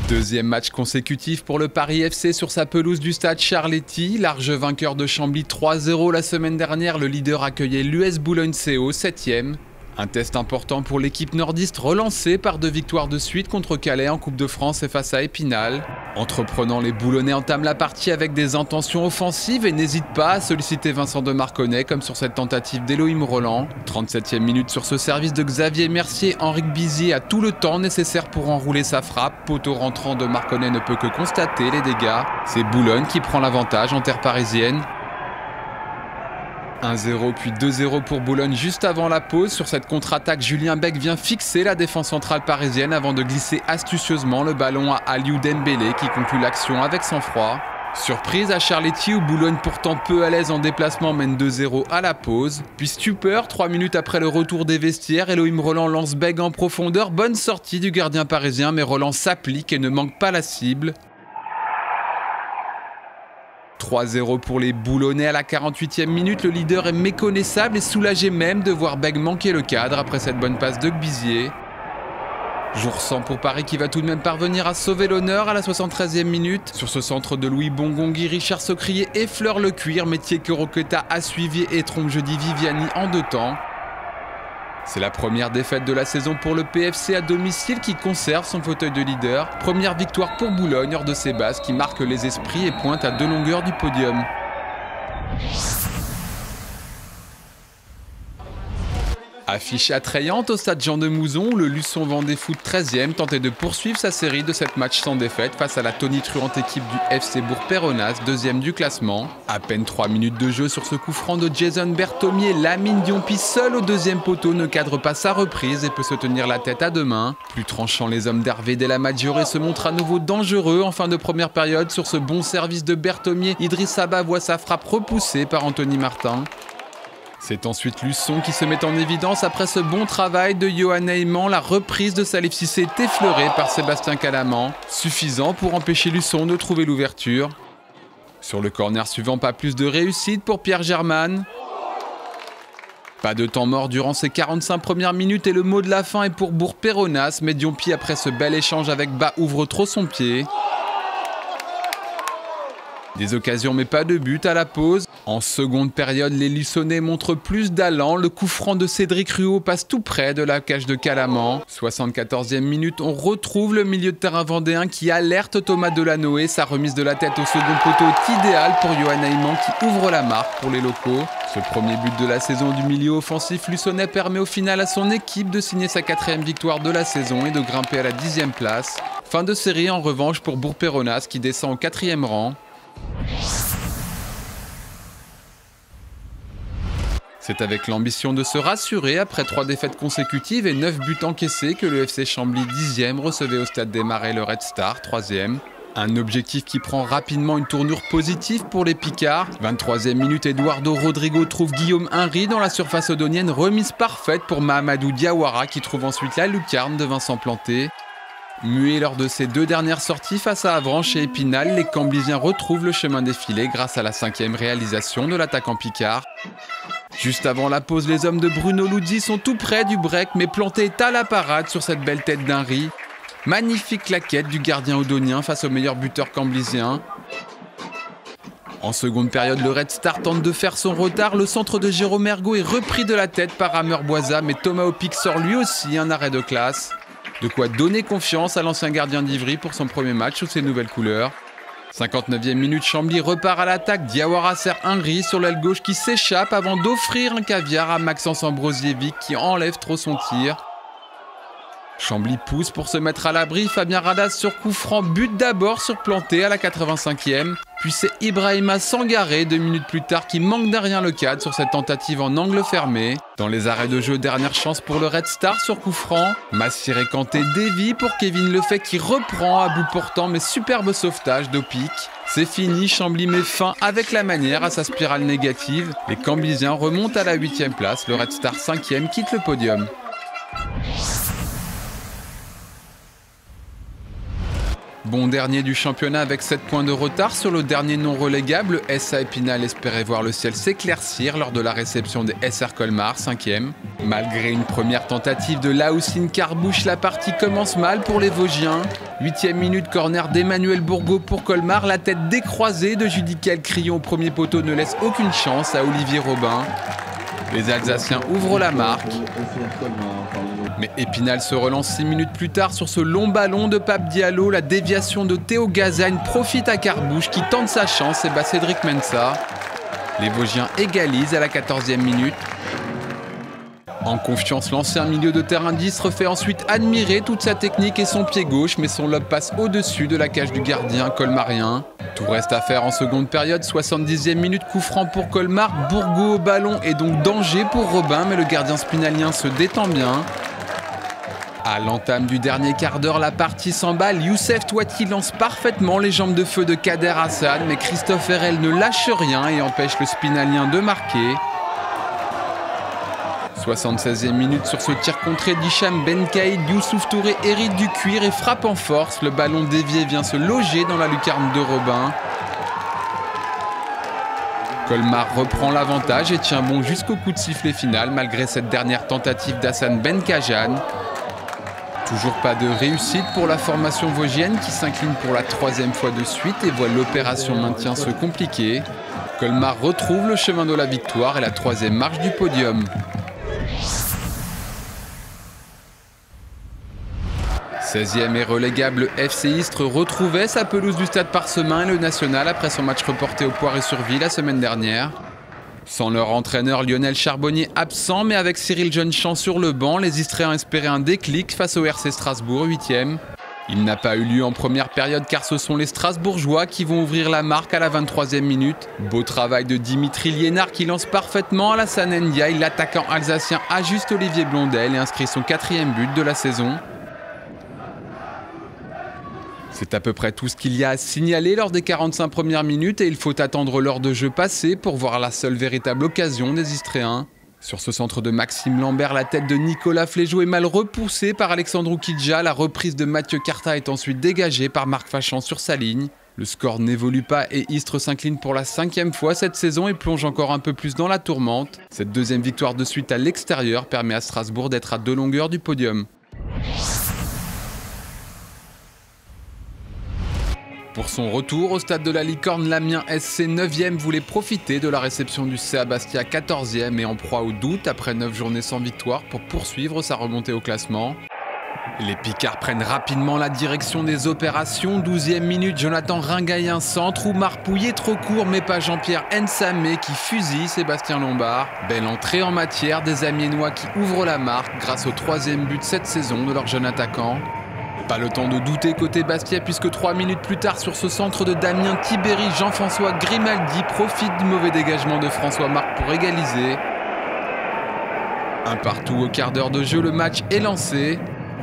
Deuxième match consécutif pour le Paris FC sur sa pelouse du stade Charletti. Large vainqueur de Chambly 3-0 la semaine dernière, le leader accueillait l'US Boulogne-CO, 7e. Un test important pour l'équipe nordiste relancée par 2 victoires de suite contre Calais en Coupe de France et face à Épinal. Entreprenant, les Boulonnais entament la partie avec des intentions offensives et n'hésitent pas à solliciter Vincent de Marconnet comme sur cette tentative d'Elohim Roland. 37e minute sur ce service de Xavier Mercier, Henrique Bizier a tout le temps nécessaire pour enrouler sa frappe. Poteau rentrant de Marconnet ne peut que constater les dégâts. C'est Boulogne qui prend l'avantage en terre parisienne. 1-0 puis 2-0 pour Boulogne juste avant la pause. Sur cette contre-attaque, Julien Bek vient fixer la défense centrale parisienne avant de glisser astucieusement le ballon à Aliou Dembélé qui conclut l'action avec sang-froid. Surprise à Charletti où Boulogne pourtant peu à l'aise en déplacement mène 2-0 à la pause. Puis stupeur, 3 minutes après le retour des vestiaires, Elohim Roland lance Beg en profondeur. Bonne sortie du gardien parisien mais Roland s'applique et ne manque pas la cible. 3-0 pour les Boulonnais à la 48e minute, le leader est méconnaissable et soulagé même de voir Beg manquer le cadre après cette bonne passe de Bizier. Jour sans pour Paris qui va tout de même parvenir à sauver l'honneur à la 73e minute. Sur ce centre de Louis Bongongui, Richard Socrier effleure le cuir, métier que Roqueta a suivi et trompe jeudi Viviani en 2 temps. C'est la première défaite de la saison pour le PFC à domicile qui conserve son fauteuil de leader. Première victoire pour Boulogne hors de ses bases qui marque les esprits et pointe à 2 longueurs du podium. Affiche attrayante au stade Jean de Mouzon où le Luçon Vendée Foot 13e tentait de poursuivre sa série de 7 matchs sans défaite face à la tonitruante équipe du FC Bourg-Péronnas, 2e du classement. À peine 3 minutes de jeu sur ce coup franc de Jason Berthomier, Lamine Diompi seul au 2e poteau ne cadre pas sa reprise et peut se tenir la tête à 2 mains. Plus tranchant, les hommes d'Hervé Della Maggiore se montrent à nouveau dangereux en fin de première période. Sur ce bon service de Berthomier, Idriss Saba voit sa frappe repoussée par Anthony Martin. C'est ensuite Luçon qui se met en évidence après ce bon travail de Johan Heyman. La reprise de Salif Cissé est effleurée par Sébastien Calaman, suffisant pour empêcher Luçon de trouver l'ouverture. Sur le corner suivant, pas plus de réussite pour Pierre Germain. Pas de temps mort durant ces 45 premières minutes et le mot de la fin est pour Bourg-Péronnas, mais Diompi après ce bel échange avec Bas ouvre trop son pied. Des occasions mais pas de but à la pause. En seconde période, les Luçonnais montrent plus d'allant. Le coup franc de Cédric Ruot passe tout près de la cage de Calaman. 74e minute, on retrouve le milieu de terrain vendéen qui alerte Thomas Delanoë. Sa remise de la tête au second poteau est idéale pour Johan Heyman qui ouvre la marque pour les locaux. Ce premier but de la saison du milieu offensif luçonnais permet au final à son équipe de signer sa 4e victoire de la saison et de grimper à la 10e place. Fin de série en revanche pour Bourg-Péronnas qui descend au 4e rang. C'est avec l'ambition de se rassurer après 3 défaites consécutives et 9 buts encaissés que le FC Chambly 10e recevait au stade des Marais le Red Star 3e. Un objectif qui prend rapidement une tournure positive pour les Picards. 23e minute, Eduardo Rodrigo trouve Guillaume Henry dans la surface odonienne. Remise parfaite pour Mahamadou Diawara qui trouve ensuite la lucarne de Vincent Planté. Muets lors de ses 2 dernières sorties face à Avranches et Épinal, les Camblisiens retrouvent le chemin des filets grâce à la 5e réalisation de l'attaquant Picard. Juste avant la pause, les hommes de Bruno Luzzi sont tout près du break, mais Planté est à la parade sur cette belle tête d'Henry. Magnifique claquette du gardien odonien face au meilleur buteur camblisien. En seconde période, le Red Star tente de faire son retard. Le centre de Jérôme Ergaud est repris de la tête par Hammer Boisa, mais Thomas Opic sort lui aussi un arrêt de classe. De quoi donner confiance à l'ancien gardien d'Ivry pour son premier match sous ses nouvelles couleurs. 59e minute, Chambly repart à l'attaque. Diawara sert Henry sur l'aile gauche qui s'échappe avant d'offrir un caviar à Maxence Ambrosievic qui enlève trop son tir. Chambly pousse pour se mettre à l'abri. Fabien Radas sur coup franc bute d'abord sur Planté à la 85e. Puis c'est Ibrahima Sangaré 2 minutes plus tard qui manque derrière le cadre sur cette tentative en angle fermé. Dans les arrêts de jeu, dernière chance pour le Red Star sur coup franc. Massiré Kanté dévie pour Kevin Lefebvre qui reprend à bout portant mais superbe sauvetage d'Opic. C'est fini, Chambly met fin avec la manière à sa spirale négative. Les Camblisiens remontent à la 8e place. Le Red Star 5e quitte le podium. Bon dernier du championnat avec 7 points de retard sur le dernier non relégable. SA Épinal espérait voir le ciel s'éclaircir lors de la réception des SR Colmar, 5e. Malgré une première tentative de Laoussine Carbouche, la partie commence mal pour les Vosgiens. 8e minute, corner d'Emmanuel Bourgault pour Colmar. La tête décroisée de Judicaël Crillon au premier poteau ne laisse aucune chance à Olivier Robin. Les Alsaciens ouvrent la marque. Mais Épinal se relance 6 minutes plus tard sur ce long ballon de Pape Diallo. La déviation de Théo Gazagne profite à Carbouche qui tente sa chance et bat Cédric Mensah. Les Vosgiens égalisent à la 14e minute. En confiance, l'ancien milieu de terrain d'Istres fait ensuite admirer toute sa technique et son pied gauche, mais son lob passe au-dessus de la cage du gardien colmarien. Tout reste à faire en seconde période, 70e minute, coup franc pour Colmar. Bourgault au ballon et donc danger pour Robin, mais le gardien spinalien se détend bien. À l'entame du dernier quart d'heure, la partie s'emballe. Youssef Touati lance parfaitement les jambes de feu de Kader Hassan, mais Christophe Herrel ne lâche rien et empêche le spinalien de marquer. 76e minute sur ce tir contré d'Hicham Benkaïd, Youssouf Touré hérite du cuir et frappe en force. Le ballon dévié vient se loger dans la lucarne de Robin. Colmar reprend l'avantage et tient bon jusqu'au coup de sifflet final malgré cette dernière tentative d'Hassan Benkajan. Toujours pas de réussite pour la formation vosgienne qui s'incline pour la 3e fois de suite et voit l'opération maintien se compliquer. Colmar retrouve le chemin de la victoire et la 3e marche du podium. 16e et relégable FC Istres retrouvait sa pelouse du Stade Parsemin et le National après son match reporté au Poiré-sur-Vie la semaine dernière. Sans leur entraîneur Lionel Charbonnier absent, mais avec Cyril Jeunechamp sur le banc, les Istréens espéraient un déclic face au RC Strasbourg, 8e. Il n'a pas eu lieu en première période car ce sont les Strasbourgeois qui vont ouvrir la marque à la 23e minute. Beau travail de Dimitri Liénard qui lance parfaitement Alassane Ndiaye. L'attaquant alsacien ajuste Olivier Blondel et inscrit son 4e but de la saison. C'est à peu près tout ce qu'il y a à signaler lors des 45 premières minutes et il faut attendre l'heure de jeu passée pour voir la seule véritable occasion des Istréens. Sur ce centre de Maxime Lambert, la tête de Nicolas Flégeau est mal repoussée par Alexandre Oukidja. La reprise de Mathieu Carta est ensuite dégagée par Marc Fachan sur sa ligne. Le score n'évolue pas et Istres s'incline pour la 5e fois cette saison et plonge encore un peu plus dans la tourmente. Cette 2e victoire de suite à l'extérieur permet à Strasbourg d'être à 2 longueurs du podium. Pour son retour au stade de la Licorne, l'Amiens SC 9e voulait profiter de la réception du CA Bastia 14e et en proie au doute après 9 journées sans victoire pour poursuivre sa remontée au classement. Les Picards prennent rapidement la direction des opérations. 12e minute, Jonathan Ringaille un centre. Oumar Pouillet trop court mais pas Jean-Pierre Nsamé qui fusille Sébastien Lombard. Belle entrée en matière des Amiénois qui ouvrent la marque grâce au 3e but cette saison de leur jeune attaquant. Pas le temps de douter côté Bastia puisque 3 minutes plus tard sur ce centre de Damien Tibéry, Jean-François Grimaldi profite du mauvais dégagement de François Marc pour égaliser. Un partout au quart d'heure de jeu, le match est lancé.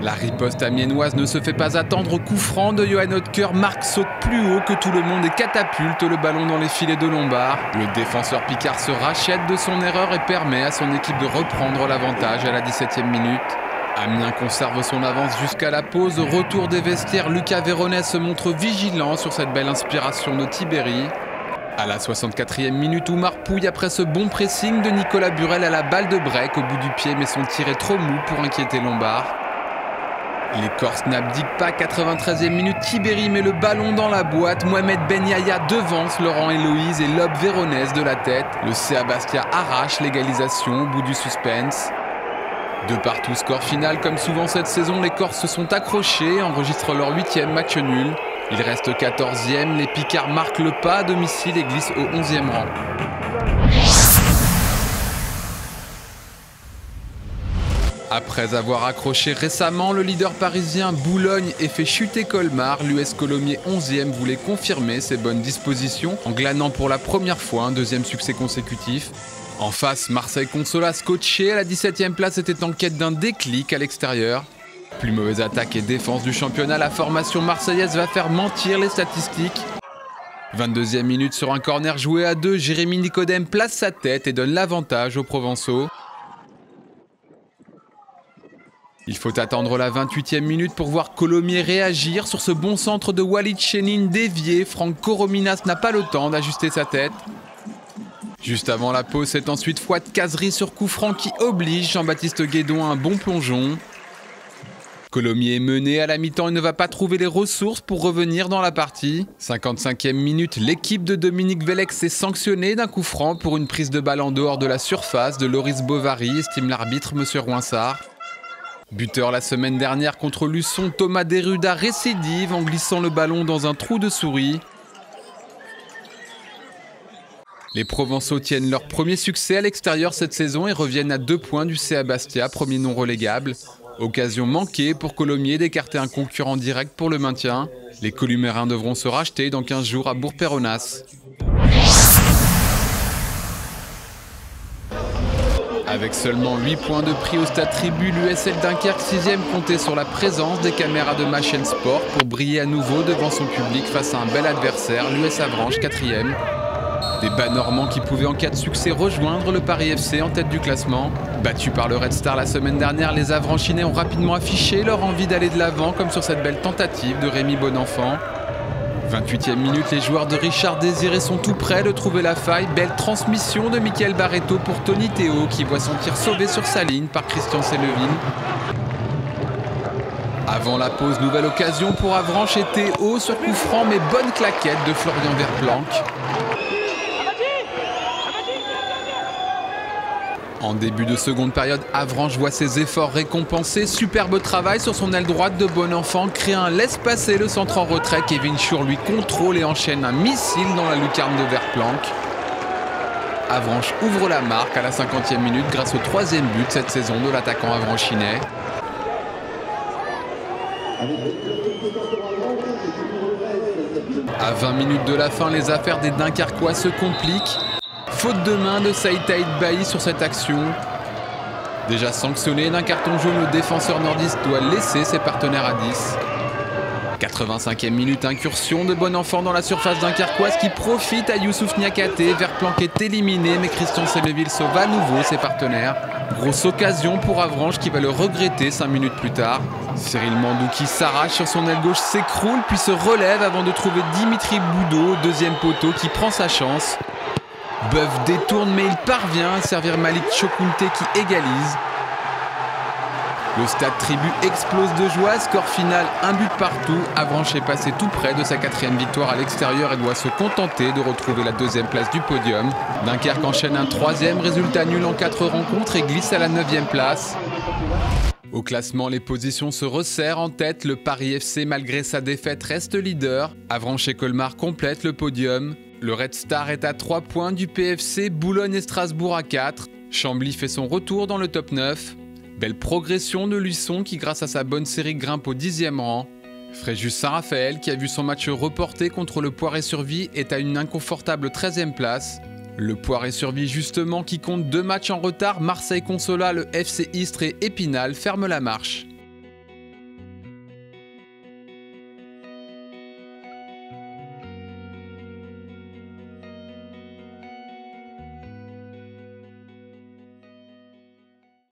La riposte amiénoise ne se fait pas attendre. Coup franc de Johan Hoetker, Marc saute plus haut que tout le monde et catapulte le ballon dans les filets de Lombard. Le défenseur Picard se rachète de son erreur et permet à son équipe de reprendre l'avantage à la 17e minute. Amiens conserve son avance jusqu'à la pause. Au retour des vestiaires, Lucas Véronès se montre vigilant sur cette belle inspiration de Tibéry. À la 64e minute, Oumar Pouille après ce bon pressing de Nicolas Burel à la balle de break au bout du pied, mais son tir est trop mou pour inquiéter Lombard. Les Corses n'abdiquent pas, 93e minute, Tibéry met le ballon dans la boîte. Mohamed Ben Yahya devance Laurent Héloïse et lobe Véronès de la tête. Le CA Bastia arrache l'égalisation au bout du suspense. De partout, score final. Comme souvent cette saison, les Corses se sont accrochés et enregistrent leur 8e match nul. Il reste 14e, les Picards marquent le pas à domicile et glissent au 11e rang. Après avoir accroché récemment le leader parisien Boulogne et fait chuter Colmar, l'US Colomiers 11e voulait confirmer ses bonnes dispositions en glanant pour la première fois un 2e succès consécutif. En face, Marseille Consolas, coaché à la 17e place, était en quête d'un déclic à l'extérieur. Plus mauvaise attaque et défense du championnat, la formation marseillaise va faire mentir les statistiques. 22e minute sur un corner joué à 2, Jérémy Nicodème place sa tête et donne l'avantage aux Provençaux. Il faut attendre la 28e minute pour voir Colomiers réagir sur ce bon centre de Walid Chénine dévié. Franck Corominas n'a pas le temps d'ajuster sa tête. Juste avant la pause, c'est ensuite Fouad Kazri sur coup franc qui oblige Jean-Baptiste Guédon à un bon plongeon. Colomiers est mené à la mi-temps et ne va pas trouver les ressources pour revenir dans la partie. 55e minute, l'équipe de Dominique Vellex est sanctionnée d'un coup franc pour une prise de balle en dehors de la surface de Loris Bovary, estime l'arbitre Monsieur Rouinsard. Buteur la semaine dernière contre Luçon, Thomas Deruda récidive en glissant le ballon dans un trou de souris. Les Provençaux tiennent leur premier succès à l'extérieur cette saison et reviennent à 2 points du CA Bastia, premier non relégable. Occasion manquée pour Colomiers d'écarter un concurrent direct pour le maintien. Les Columérins devront se racheter dans 15 jours à Bourg-Péronnas. Avec seulement 8 points de prix au stade Tribu, l'USL Dunkerque 6e comptait sur la présence des caméras de ma chaîne Sport pour briller à nouveau devant son public face à un bel adversaire, l'US Avranches 4e. Des bas normands qui pouvaient en cas de succès rejoindre le Paris FC en tête du classement. Battus par le Red Star la semaine dernière, les Avranchinais ont rapidement affiché leur envie d'aller de l'avant comme sur cette belle tentative de Rémi Bonenfant. 28e minute, les joueurs de Richard Désiré sont tout près de trouver la faille. Belle transmission de Michael Barreto pour Tony Théo qui voit son tir sauvé sur sa ligne par Christian Selleville. Avant la pause, nouvelle occasion pour Avranches et Théo sur coup franc mais bonne claquette de Florian Verplanck. En début de seconde période, Avranches voit ses efforts récompensés. Superbe travail sur son aile droite de Bonenfant. Crée un laisse-passer le centre en retrait. Kevin Schur lui contrôle et enchaîne un missile dans la lucarne de Verplanck. Avranches ouvre la marque à la 50e minute grâce au 3e but cette saison de l'attaquant avranchinais. À 20 minutes de la fin, les affaires des Dunkerquois se compliquent. Faute de main de Saïd Taïd Bailly sur cette action. Déjà sanctionné d'un carton jaune, le défenseur nordiste doit laisser ses partenaires à 10. 85e minute, incursion de Bonenfant dans la surface dunkerquoise qui profite à Youssouf Niakhaté. Verplanck est éliminé, mais Christian Selleville sauve à nouveau ses partenaires. Grosse occasion pour Avranches qui va le regretter 5 minutes plus tard. Cyril Mandou qui s'arrache sur son aile gauche s'écroule puis se relève avant de trouver Dimitri Boudot, deuxième poteau, qui prend sa chance. Boeuf détourne mais il parvient à servir Malik Chokounte qui égalise. Le stade Tribu explose de joie, score final 1 but partout. Avranches est passé tout près de sa 4e victoire à l'extérieur et doit se contenter de retrouver la 2e place du podium. Dunkerque enchaîne un 3e résultat nul en 4 rencontres et glisse à la 9e place. Au classement, les positions se resserrent en tête. Le Paris FC, malgré sa défaite, reste leader. Avranches et Colmar complètent le podium. Le Red Star est à 3 points du PFC, Boulogne et Strasbourg à 4. Chambly fait son retour dans le top 9. Belle progression de Luçon qui, grâce à sa bonne série, grimpe au 10e rang. Fréjus Saint-Raphaël, qui a vu son match reporté contre le Poiré-sur-Vie, est à une inconfortable 13e place. Le Poiré-sur-Vie, justement, qui compte 2 matchs en retard, Marseille Consola, le FC Istres et Épinal ferment la marche.